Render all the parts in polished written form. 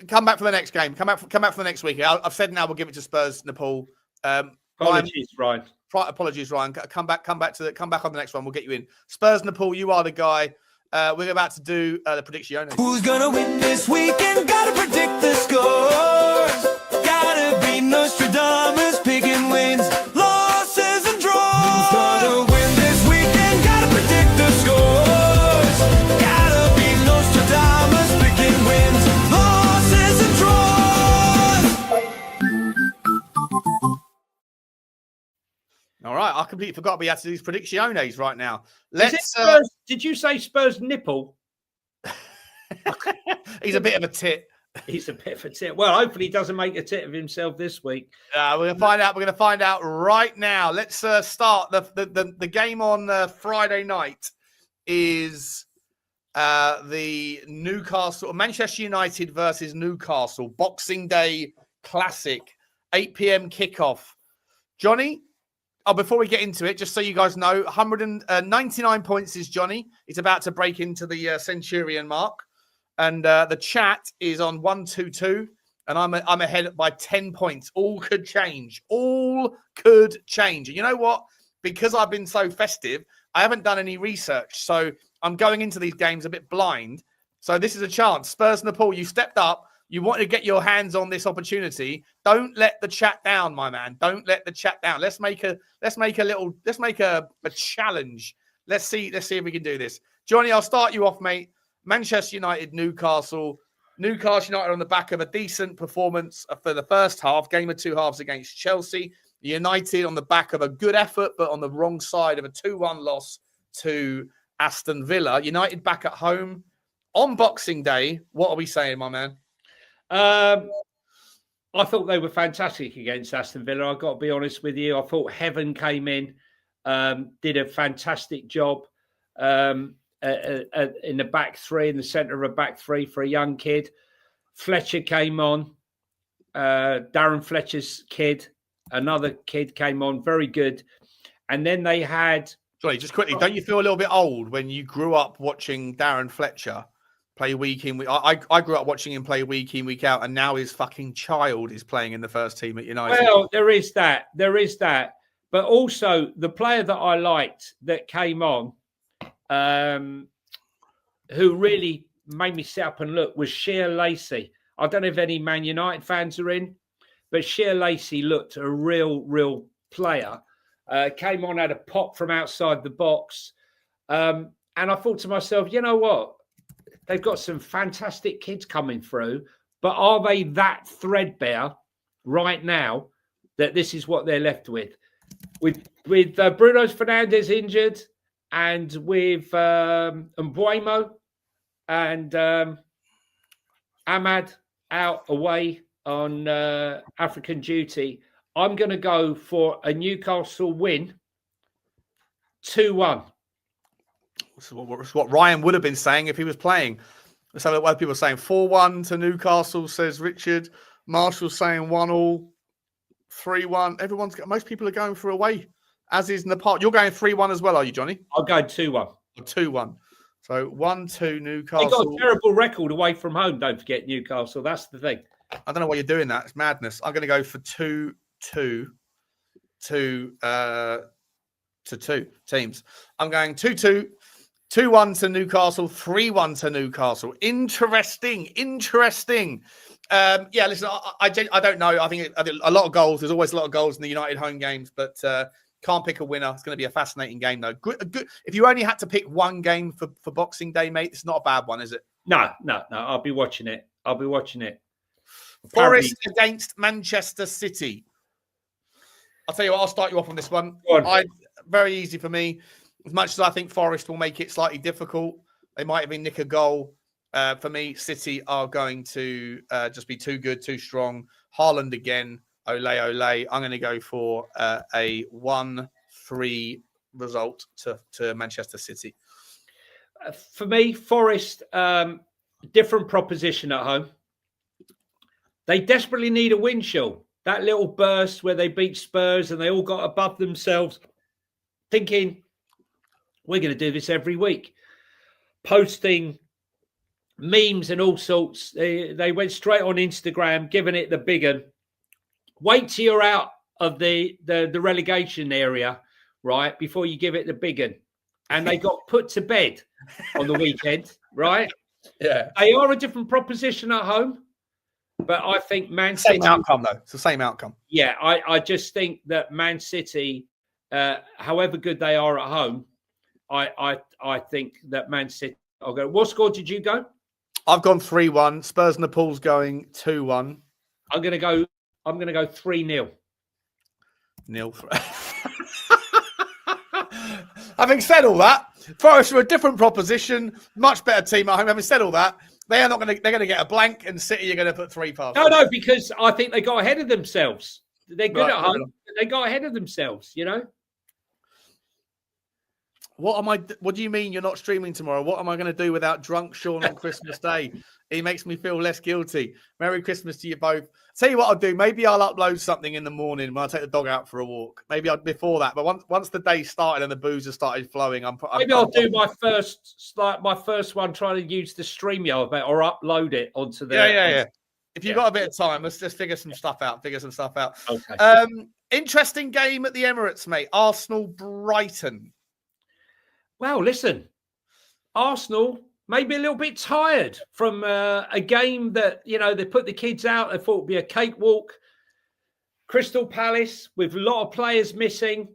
come back for the next game. Come back for the next week. I've said now we'll give it to Spurs, Nepal. Apologies, Ryan. Apologies, Ryan. Come back on the next one. We'll get you in. Spurs, Nepal. You are the guy. We're about to do the prediction. Who's gonna win this weekend? Gotta predict the scores. Gotta be Nostradamus, picking wins, losses, and draws. Who's gonna win this weekend? Gotta predict the scores. Gotta be Nostradamus, picking wins, losses, and draws. All right, I completely forgot we had to do these predicciones right now. Spurs, did you say Spurs nipple? He's a bit of a tit. He's a bit of a tit. Well, hopefully he doesn't make a tit of himself this week. We're going to find out. We're going to find out right now. Let's start. The game on Friday night is the Manchester United versus Newcastle Boxing Day Classic, 8 p.m. kickoff. Johnny? Oh, before we get into it, just so you guys know, 199 points is Johnny. He's about to break into the centurion mark. And the chat is on 122. And I'm ahead by 10 points. All could change. All could change. And you know what? Because I've been so festive, I haven't done any research. So I'm going into these games a bit blind. So this is a chance. Spurs, Nepal, you stepped up. You want to get your hands on this opportunity. Don't let the chat down, my man. Don't let the chat down. Let's make a challenge. Let's see if we can do this. Johnny, I'll start you off, mate. Manchester United, Newcastle. Newcastle United on the back of a decent performance for the first half, game of two halves against Chelsea. United on the back of a good effort, but on the wrong side of a 2-1 loss to Aston Villa. United back at home on Boxing Day. What are we saying, my man? I thought they were fantastic against Aston Villa. I've got to be honest with you. I thought Heaven came in, did a fantastic job in the back three, in the centre of a back three for a young kid. Fletcher came on, Darren Fletcher's kid. Another kid came on, very good. And then they had... Johnny, just quickly, don't you feel a little bit old when you grew up watching Darren Fletcher play week in, week I grew up watching him play week in, week out, and now his fucking child is playing in the first team at United. Well, there is that. But also, the player that I liked that came on, who really made me sit up and look, was Sheer Lacey. I don't know if any Man United fans are in, but Sheer Lacey looked a real player. Came on, had a pop from outside the box. And I thought to myself, you know what? They've got some fantastic kids coming through, but are they that threadbare right now that this is what they're left with? With Bruno Fernandes injured, and with Mbuemo and Ahmad out away on African duty, I'm going to go for a Newcastle win, 2-1. This is what Ryan would have been saying if he was playing. Let's have what people are saying. 4-1 to Newcastle, says Richard. Marshall's saying 1-1, 3-1. Most people are going for away, as is Nepal. You're going 3-1 as well, are you, Johnny? I'll go 2-1. 2-1. So 1-2 Newcastle. They got a terrible record away from home, don't forget, Newcastle. That's the thing. I don't know why you're doing that. It's madness. I'm going to go for 2-2 to 2 teams. I'm going 2-2. 2-1 to Newcastle, 3-1 to Newcastle. Interesting. Yeah, listen, I don't know. I think a lot of goals. There's always a lot of goals in the United home games, but can't pick a winner. It's going to be a fascinating game, though. Good. If you only had to pick one game for Boxing Day, mate, it's not a bad one, is it? No. I'll be watching it. Forest against Manchester City. I'll tell you what, I'll start you off on this one. Very easy for me. As much as I think Forest will make it slightly difficult, they might even nick a goal. For me, City are going to just be too good, too strong. Haaland again. Ole. I'm going to go for a 1-3 result to Manchester City. For me, Forest, different proposition at home. They desperately need a win, Sean. That little burst where they beat Spurs and they all got above themselves, thinking, we're going to do this every week. Posting memes and all sorts. They went straight on Instagram, giving it the big one. Wait till you're out of the relegation area, right, before you give it the big one. And they got put to bed on the weekend, right? Yeah. They are a different proposition at home, but I think Man City... Same outcome, though. It's the same outcome. Yeah, I just think that Man City, however good they are at home, I think that Man City... I'll go. What score did you go? I've gone 3-1. Spurs and the Pool's going 2-1. I'm going to go 3-0. Nil. Having said all that, Forest are a different proposition, much better team at home. Having said all that, they're going to get a blank, and City are going to put 3 past. No, because I think they got ahead of themselves. They're good at home. They got ahead of themselves, you know. What do you mean you're not streaming tomorrow? What am I going to do without drunk Sean on Christmas Day? He makes me feel less guilty. Merry Christmas to you both. Tell you what I'll do. Maybe I'll upload something in the morning when I take the dog out for a walk. Maybe before that. But once the day started and the booze has started flowing, I'll do my first one trying to use the StreamYard or upload it onto the... Yeah. If you've got a bit of time, let's just figure some stuff out. Okay. Interesting game at the Emirates, mate. Arsenal-Brighton. Well, listen, Arsenal maybe a little bit tired from a game that, you know, they put the kids out. They thought it would be a cakewalk. Crystal Palace with a lot of players missing.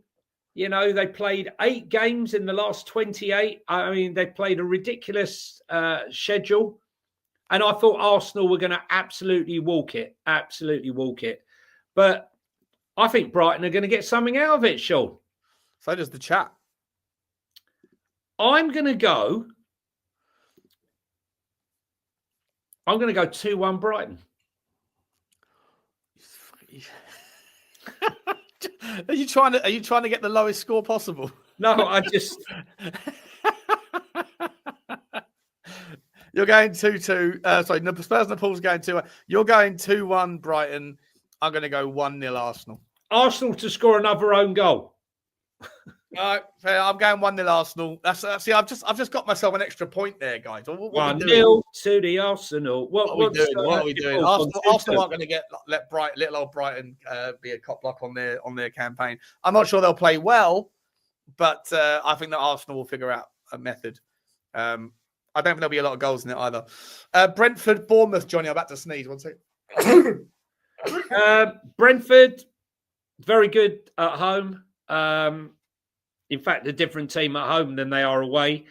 You know, they played 8 games in the last 28. I mean, they played a ridiculous schedule. And I thought Arsenal were going to absolutely walk it. But I think Brighton are going to get something out of it, Sean. So does the chat. I'm going to go 2-1 Brighton. Are you trying to get the lowest score possible? No, I just... You're going 2-2. Sorry, the Spurs and the Pool's going 2-1. You're going 2-1 Brighton. I'm going to go 1-0 Arsenal. Arsenal to score another own goal. All right, fair. I'm going 1-0 Arsenal. See, I've just got myself an extra point there, guys. 1-0 to the Arsenal. What are we doing? Arsenal aren't going to let little old Brighton be a cop block on their campaign. I'm not sure they'll play well, but I think that Arsenal will figure out a method. I don't think there'll be a lot of goals in it either. Brentford, Bournemouth. Johnny, I'm about to sneeze. One second. Brentford, very good at home. In fact, a different team at home than they are away.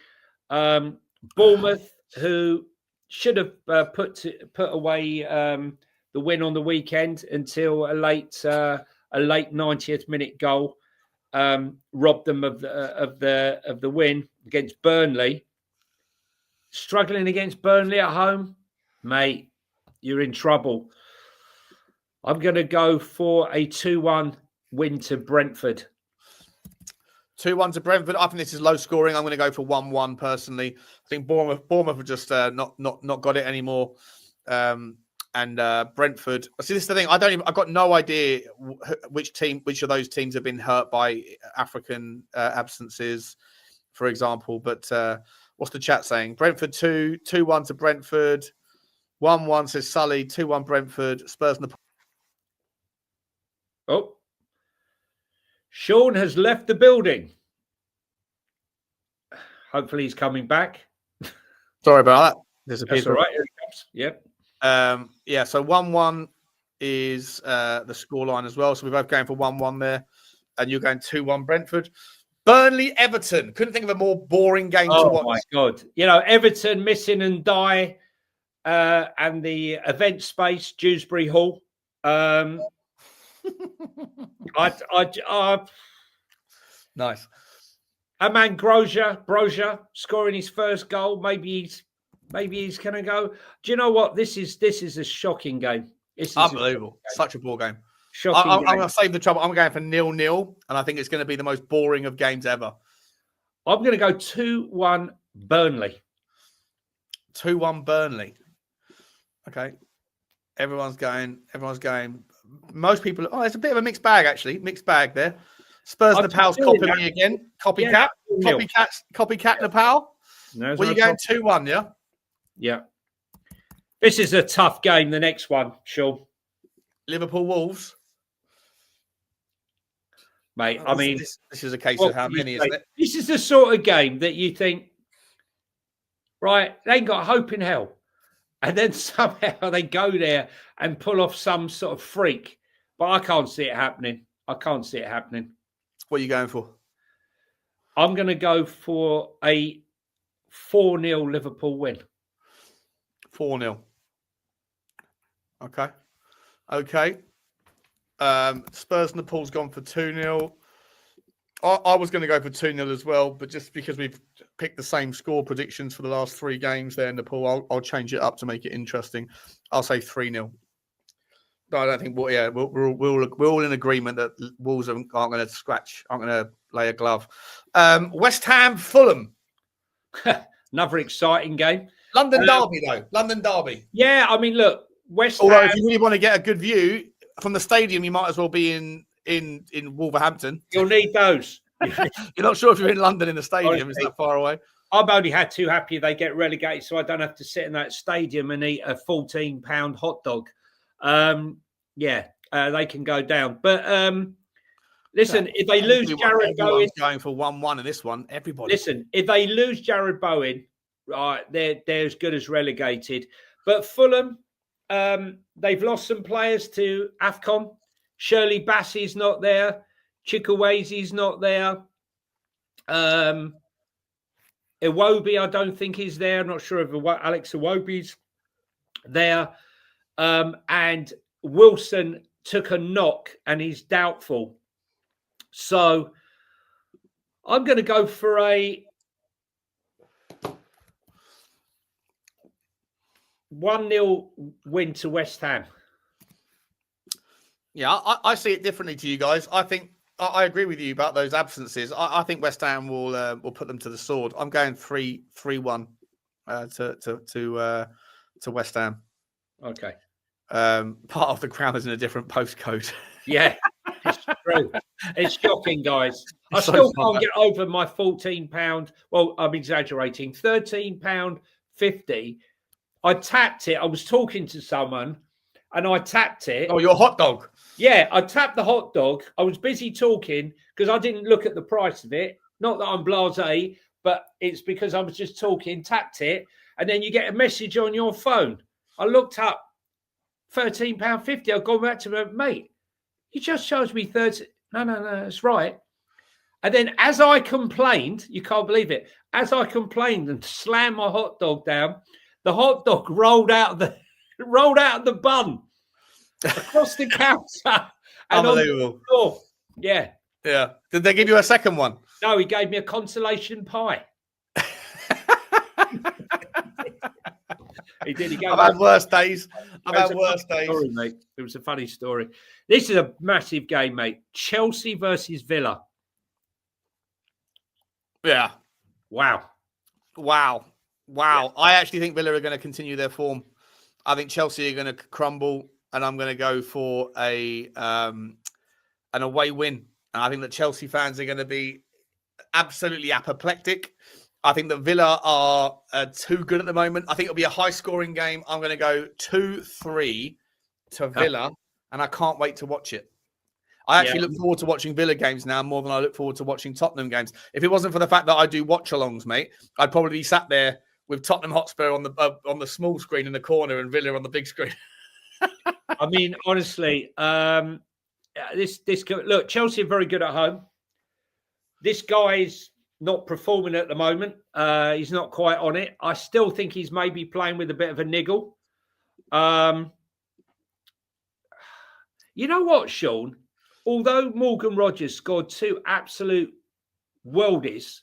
Bournemouth, who should have put away the win on the weekend until a late 90th minute goal robbed them of the win against Burnley. Struggling against Burnley at home, mate, you're in trouble. I'm going to go for a 2-1 win to Brentford. 2-1 to Brentford. I think this is low scoring. I'm going to go for 1-1 personally. I think Bournemouth have just not got it anymore. And Brentford. See, this is the thing. I've got no idea which of those teams have been hurt by African absences, for example. But what's the chat saying? Brentford 2-1 to Brentford. 1-1 says Sully. 2-1 Brentford. Spurs and the... Oh. Sean has left the building. Hopefully he's coming back. Sorry about that. That's all right. Here he comes. Yep. Yeah, so 1-1 is the scoreline as well. So we're both going for 1-1 there. And you're going 2-1 Brentford. Burnley, Everton. Couldn't think of a more boring game to watch. Oh, my God. You know, Everton missing and die. And the event space, Dewsbury Hall. Nice. A man Brozier scoring his first goal. Maybe he's going to go. Do you know what? This is a shocking game. This is unbelievable. Such a ball game. Shocking. I'm going to save the trouble. I'm going for 0-0, and I think it's going to be the most boring of games ever. I'm going to go 2-1 Burnley. 2-1 Burnley. Okay. Everyone's going. Most people. Oh, it's a bit of a mixed bag, actually. Mixed bag there. Spurs Nepal's copying me again. Copycat. Copycat Nepal. No, Well, you're going 2-1, yeah? Yeah. This is a tough game, the next one, Sean. Liverpool Wolves. Mate, I mean, this is a case what of how can you many, say? isn't it? This is the sort of game that you think, right, they ain't got hope in hell. And then somehow they go there and pull off some sort of freak. But I can't see it happening. I can't see it happening. What are you going for? I'm going to go for a 4-0 Liverpool win. 4-0. Okay. Spurs Napol's gone for 2-0. I was going to go for 2-0 as well, but just because we've picked the same score predictions for the last 3 games there in Nepal, I'll change it up to make it interesting. I'll say 3-0. But I don't think we're all in agreement that Wolves aren't going to lay a glove. West Ham Fulham. Another exciting game. London derby though. London derby. Yeah, I mean, look, West Although Ham. if you really want to get a good view from the stadium, you might as well be in Wolverhampton. You'll need those. You're not sure if you're in London in the stadium. Honestly, It's that far away. I'm only had too happy they get relegated, so I don't have to sit in that stadium and eat a £14 hot dog. They can go down. But listen, if they lose Jared Bowen, going for 1-1 in this one, everybody. Listen, if they lose Jared Bowen, right, they're as good as relegated. But Fulham, they've lost some players to AFCON. Shirley Bassey's not there. Chikweze's not there. Iwobi, I don't think is there. I'm not sure if Alex Iwobi's there. And Wilson took a knock and he's doubtful. So I'm going to go for a 1-0 win to West Ham. Yeah, I see it differently to you guys. I think I agree with you about those absences. I think West Ham will put them to the sword. I'm going 3-1 to West Ham. Okay. Part of the ground is in a different postcode. Yeah, it's true. It's shocking, guys. I So still far. can't get over my £14. Well, I'm exaggerating. £13.50. I tapped it. I was talking to someone and I tapped it. Oh, your hot dog. Yeah, I tapped the hot dog. I was busy talking because I didn't look at the price of it. Not that I'm blasé, but it's because I was just talking, tapped it, and then you get a message on your phone. I looked up £13.50. I've gone back to my mate. He just shows me 30. No, that's right. And then as I complained, you can't believe it, as I complained and slammed my hot dog down, the hot dog rolled out of the bun across the counter. And Unbelievable. on the floor. Yeah. Yeah. Did they give you a second one? No, he gave me a consolation pie. He did. I've had worse days. Story, mate. It was a funny story. This is a massive game, mate. Chelsea versus Villa. Yeah. Wow. I actually think Villa are going to continue their form. I think Chelsea are going to crumble, and I'm going to go for an away win. And I think that Chelsea fans are going to be absolutely apoplectic. I think that Villa are too good at the moment. I think it'll be a high-scoring game. I'm going to go 2-3 to Villa, and I can't wait to watch it. I actually look forward to watching Villa games now more than I look forward to watching Tottenham games. If it wasn't for the fact that I do watch-alongs, mate, I'd probably be sat there with Tottenham Hotspur on the small screen in the corner and Villa on the big screen. I mean, honestly, look, Chelsea are very good at home. This guy's not performing at the moment. He's not quite on it. I still think he's maybe playing with a bit of a niggle. You know what, Sean? Although Morgan Rogers scored 2 absolute worldies,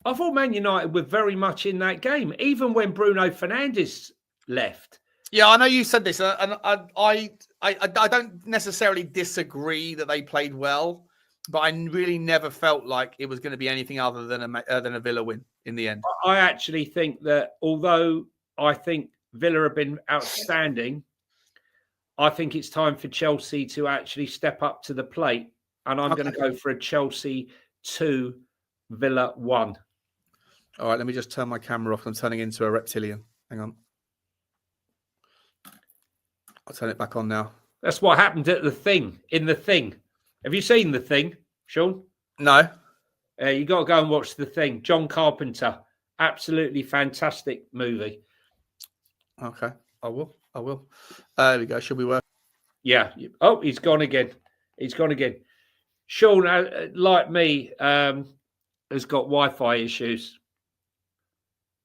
I thought Man United were very much in that game, even when Bruno Fernandes left. Yeah, I know you said this, and I don't necessarily disagree that they played well, but I really never felt like it was going to be anything other than a Villa win in the end. I actually think that although I think Villa have been outstanding, I think it's time for Chelsea to actually step up to the plate, and I'm going to go for a Chelsea 2, Villa 1. All right, let me just turn my camera off. I'm turning into a reptilian. Hang on. I'll turn it back on now. That's what happened at the Thing. In the Thing, have you seen the Thing, Sean? No. You got to go and watch the Thing. John Carpenter, absolutely fantastic movie. Okay, I will. There we go. Should we work? Yeah. Oh, he's gone again. Sean, like me, has got Wi-Fi issues.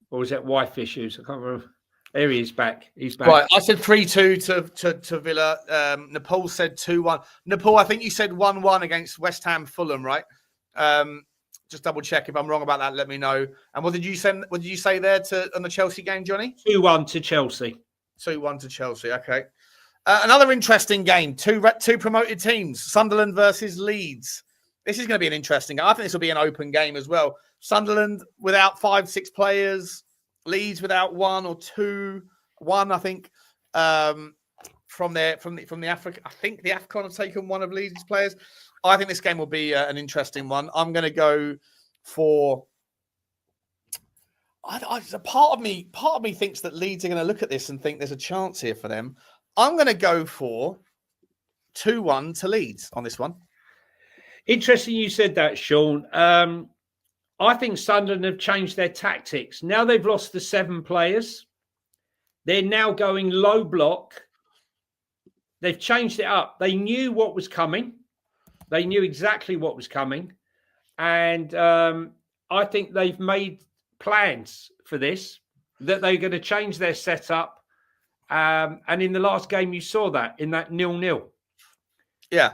Or was that wife issues? I can't remember. There he is back. He's back. Right, I said 3-2 to Villa. Nepal said 2-1. Nepal, I think you said 1-1 against West Ham Fulham, right? Just double check if I'm wrong about that. Let me know. And what did you say? What did you say there on the Chelsea game, Johnny? 2-1 to Chelsea. 2-1 to Chelsea. Okay. Another interesting game. Two promoted teams. Sunderland versus Leeds. This is going to be an interesting game. I think this will be an open game as well. Sunderland without 5-6 players. Leeds without 1 or 2. 1, I think, from the Africa. I think the AFCON have taken one of Leeds' players. I think this game will be an interesting one. I'm going to go for. Part of me thinks that Leeds are going to look at this and think there's a chance here for them. I'm going to go for 2-1 to Leeds on this one. Interesting you said that, Sean. I think Sunderland have changed their tactics. Now they've lost the 7 players. They're now going low block. They've changed it up. They knew what was coming. They knew exactly what was coming. And I think they've made plans for this, that they're going to change their setup. And in the last game, you saw that in that 0-0. Yeah.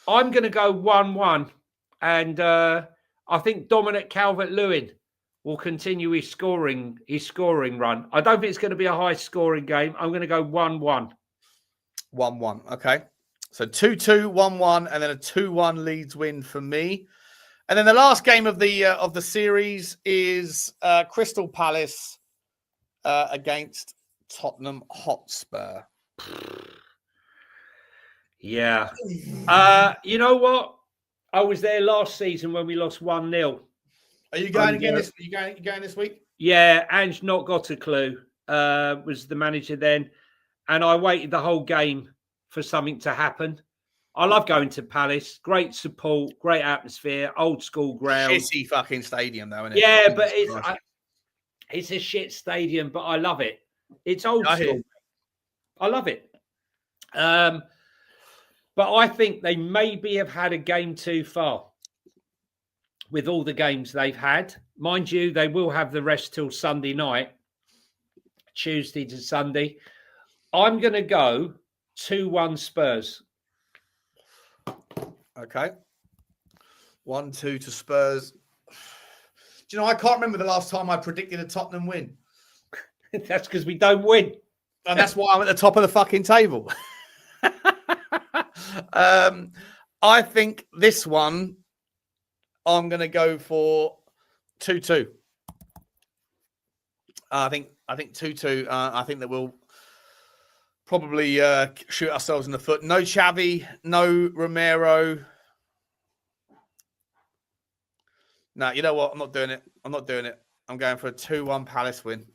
I'm going to go 1-1. And I think Dominic Calvert-Lewin will continue his scoring run. I don't think it's going to be a high scoring game. I'm going to go 1-1. 1-1. Okay. So 2-2, 1-1, and then a 2-1 Leeds win for me. And then the last game of the series is Crystal Palace against Tottenham Hotspur. Yeah. You know what? I was there last season when we lost 1-0. Are you going again? You going this week? Yeah, Ange not got a clue. Was the manager then, and I waited the whole game for something to happen. I love going to Palace. Great support, great atmosphere, old school ground. Shitty fucking stadium, though, isn't it? Yeah, but it's a shit stadium, but I love it. It's old school. I love it. But I think they maybe have had a game too far with all the games they've had. Mind you, they will have the rest till Sunday night, Tuesday to Sunday. I'm going to go 2-1 Spurs. Okay. 1-2 to Spurs. Do you know, I can't remember the last time I predicted a Tottenham win. That's because we don't win. And that's why I'm at the top of the fucking table. I think this one, I'm going to go for 2-2. I think 2-2. I think that we'll probably shoot ourselves in the foot. No Xavi, no Romero. No, you know what? I'm not doing it. I'm going for a 2-1 Palace win.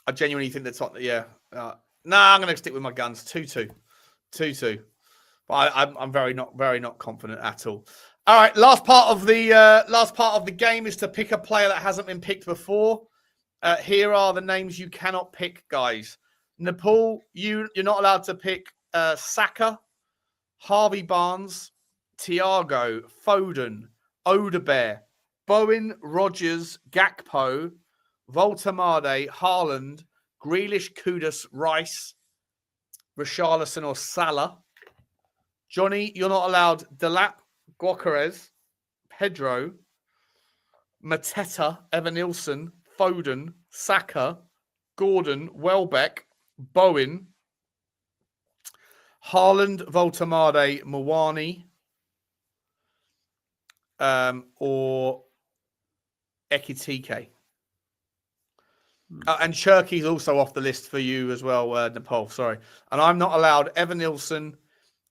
I genuinely think that's not. Yeah. I'm going to stick with my guns. 2-2. 2-2. But I'm very not confident at all. All right. Last part of the game is to pick a player that hasn't been picked before. Here are the names you cannot pick, guys. Nepal, you're not allowed to pick Saka, Harvey Barnes, Thiago, Foden, Odebear, Bowen, Rodgers, Gakpo, Voltamade, Haaland, Grealish, Kudus, Rice, Richarlison or Salah. Johnny, you're not allowed Delap, Gyökeres, Pedro, Mateta, Evan-Nilsson, Foden, Saka, Gordon, Welbeck, Bowen, Haaland, Voltamade, Mawani, or Ekitike. And Cherky's also off the list for you as well, Nepal. Sorry. And I'm not allowed Evan-Nilsson,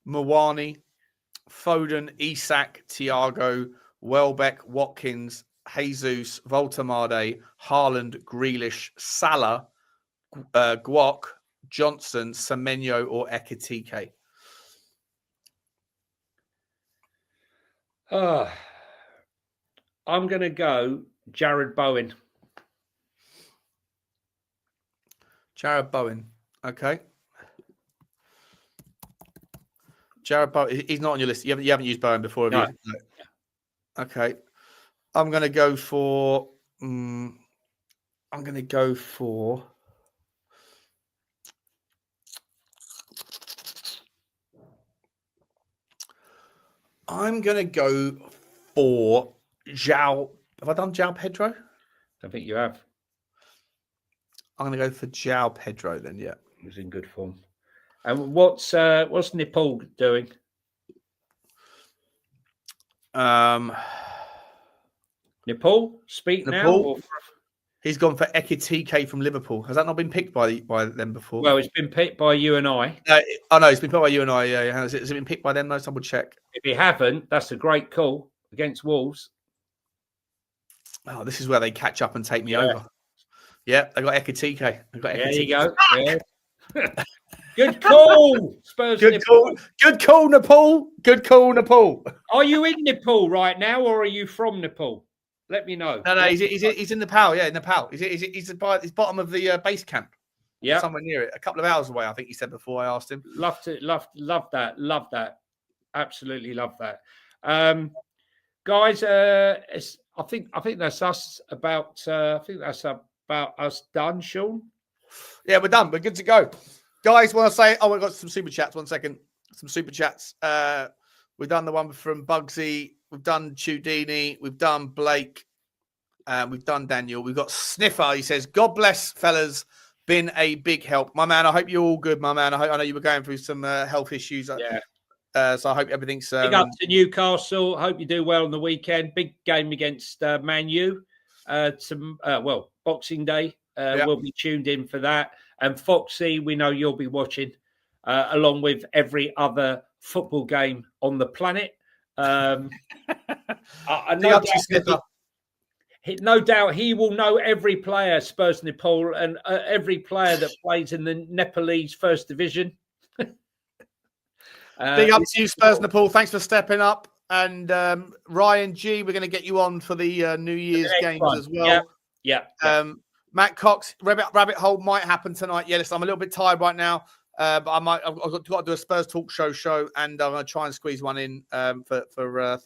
Mawani, Foden, Isak, Thiago, Welbeck, Watkins, Jesus, Voltamade, Haaland, Grealish, Salah, Guok, Johnson, Semenyo, or Ekitike? I'm going to go Jared Bowen. Jared Bowen. Okay. Jared Bowen. He's not on your list. You haven't used Bowen before, have you? No. Okay. I'm going to go for. I'm going to go for. João. Have I done João Pedro? I think you have. I'm going to go for João Pedro then, yeah. He was in good form. And what's Nepal doing? Nepal, speak Nepal? now. He's gone for Ekitike from Liverpool. Has that not been picked by them before? Well, it's been picked by you and I. No, it's been picked by you and I. Yeah, has it been picked by them? No, someone check. If you haven't, that's a great call against Wolves. Oh, this is where they catch up and take me over. Yeah, they got Ekitike. There you go. Yeah. Good call, Spurs. Good call. Good call, Nepal. Good call, Nepal. Are you in Nepal right now, or are you from Nepal? Let me know. No, he's in Nepal. Yeah, in Nepal. He's bottom of the base camp. Yeah, somewhere near it. A couple of hours away, I think he said before I asked him. Love that. Absolutely love that. Guys, I think that's us about. I think that's about us done, Sean. Yeah, we're done. We're good to go. Guys, want to say? Oh, we've got some super chats. 1 second. Some super chats. We've done the one from Bugsy. We've done Chudini. We've done Blake. We've done Daniel. We've got Sniffer. He says, "God bless, fellas. Been a big help, my man. I hope you're all good, my man. I know you were going through some health issues. Yeah. So I hope everything's big up to Newcastle. Hope you do well on the weekend. Big game against Man U. Boxing Day. We'll be tuned in for that. And Foxy, we know you'll be watching, along with every other football game on the planet. No doubt he will know every player, Spurs Nepal, and every player that plays in the Nepalese First Division. Big up to you, Spurs Nepal. Thanks for stepping up. And Ryan G, we're going to get you on for the New Year's games as well. Yeah. Matt Cox, Rabbit Hole might happen tonight. Yeah, listen, I'm a little bit tired right now, but I've got to do a Spurs Talk show, and I'm going to try and squeeze one in for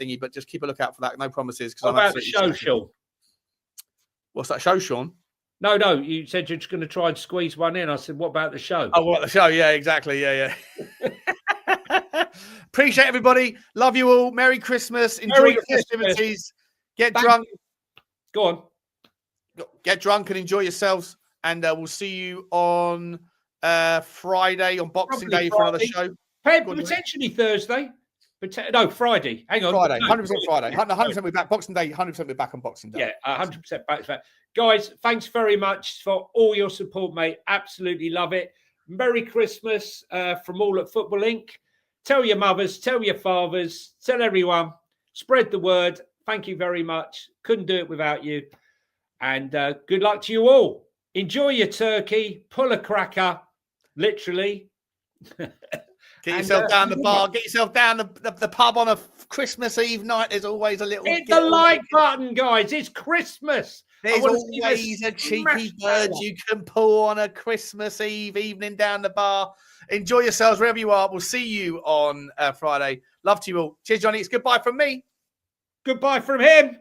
thingy. But just keep a lookout for that. No promises. What about the show, Sean? What's that show, Sean? No, you said you're just going to try and squeeze one in. I said, what about the show? Oh, what, the show? Yeah, exactly. Yeah. Appreciate everybody. Love you all. Merry Christmas. Enjoy your festivities. Get drunk. Go on. Get drunk and enjoy yourselves. And we'll see you on Friday, on Boxing Day for another show. Potentially Thursday. No, Friday. Hang on. Friday. 100% Friday. 100% we're back. Boxing Day. 100% we're back on Boxing Day. Yeah, 100% back to back. Guys, thanks very much for all your support, mate. Absolutely love it. Merry Christmas from all at Football Inc. Tell your mothers, tell your fathers, tell everyone. Spread the word. Thank you very much. Couldn't do it without you. And good luck to you all. Enjoy your turkey. Pull a cracker, literally. Get yourself down the bar. Get yourself down the pub on a Christmas Eve night. There's always a little... Hit the like button, guys. It's Christmas. There's always a cheeky bird you can pull on a Christmas Eve evening down the bar. Enjoy yourselves wherever you are. We'll see you on Friday. Love to you all. Cheers, Johnny. It's goodbye from me. Goodbye from him.